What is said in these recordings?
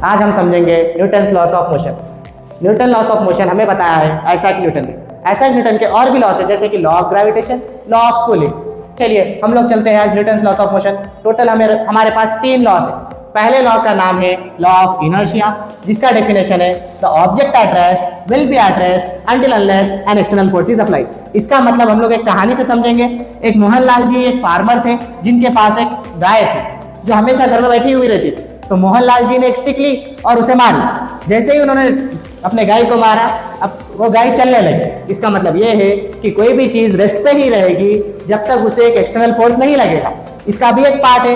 आज हम समझेंगे Newton loss of motion. Newton loss of motion हमें बताया है आइजैक न्यूटन ने। आइजैक न्यूटन के और भी लॉस है जैसे कि law of gravitation, law of cooling. चलिए हम लोग चलते हैं आज Newton loss of motion. Total हमारे पास 3 लॉस है। पहले लॉ का नाम है लॉ ऑफ इनर्शिया, जिसका डेफिनेशन है the object at rest will be at rest until unless an external force is applied. इसका मतलब हम लोग एक कहानी से समझेंगे। एक मोहनलाल जी एक फार्मर थे जिनके पास एक गाय थी जो हमेशा घर में बैठी हुई रहती थी। तो मोहनलाल जी ने एक स्टिक ली और उसे मारी। जैसे ही उन्होंने अपने गाय को मारा, अब वो गाय चलने लगी। इसका मतलब ये है कि कोई भी चीज रेस्ट पे ही रहेगी जब तक उसे एक एक्सटर्नल फोर्स नहीं लगेगा। इसका भी एक पार्ट है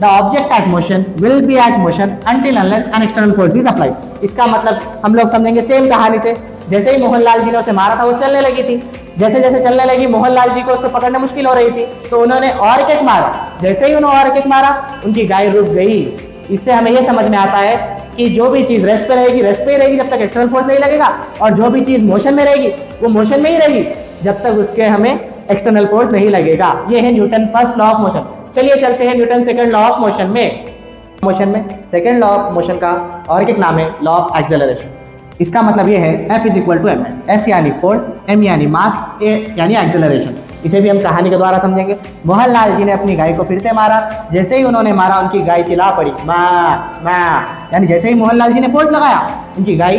the object at motion will be at motion until unless an external force is applied. इसका मतलब हम लोग समझेंगे सेम कहानी से। जैसे ही मोहनलाल जी ने उसे मारा था वो चलने लगी थी। जैसे जैसे चलने लगी मोहनलाल जी को उसको पकड़ना मुश्किल हो रही थी, तो उन्होंने और एक मारा। जैसे ही उन्होंने और एक मारा उनकी गाय रुक गई। इससे हमें यह समझ में आता है कि जो भी चीज रेस्ट पे रहेगी रेस्ट पे ही रहेगी जब तक एक्सटर्नल फोर्स नहीं लगेगा, और जो भी चीज मोशन में रहेगी वो मोशन में ही रहेगी जब तक उसके हमें एक्सटर्नल फोर्स नहीं लगेगा। ये है Newton first law of motion. चलिए चलते हैं Newton second law of motion में। सेकंड लॉ ऑफ मोशन का और एक नाम है लॉ ऑफ एक्सेलरेशन। इसका मतलब ये है F is equal to m. F यानी फोर्स, M यानी मास, A यानी एक्सेलरेशन। इसे भी हम कहानी के द्वारा समझेंगे। मोहनलाल जी ने अपनी गाय को फिर से मारा। जैसे ही उन्होंने मारा उनकी गाय चिल्ला पड़ी माँ माँ, यानी जैसे ही मोहनलाल जी ने फोर्स लगाया उनकी गाय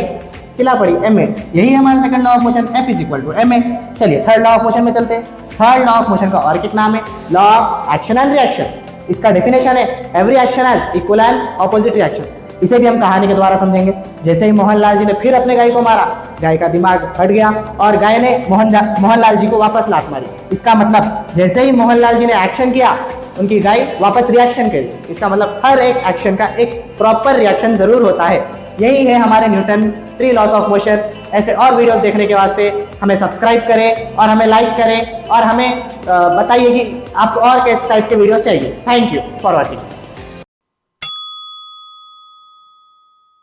चिल्ला पड़ी MA। यही हमारा second law of motion F is equal to MA। चलिए थर्ड लॉ ऑफ मोशन में चलते हैं। थर्ड लॉ ऑफ मोशन का और एक नाम है law of action and reaction. इसका डेफिनेशन है every action has equal and opposite reaction. इसे भी हम कहानी के द्वारा समझेंगे। जैसे ही मोहनलाल जी ने फिर अपने गाय को मारा, गाय का दिमाग हट गया और गाय ने मोहनलाल जी को वापस लात मारी। इसका मतलब जैसे ही मोहनलाल जी ने एक्शन किया उनकी गाय वापस रिएक्शन करी। इसका मतलब हर एक एक्शन का एक प्रॉपर रिएक्शन जरूर होता है। यही है हमारे न्यूटन 3 लॉस ऑफ मोशन। ऐसे और वीडियोस देखने के वास्ते हमें सब्सक्राइब करें और हमें लाइक करें और हमें बताइए कि आपको और किस टाइप के वीडियोस चाहिए। Thank you for watching.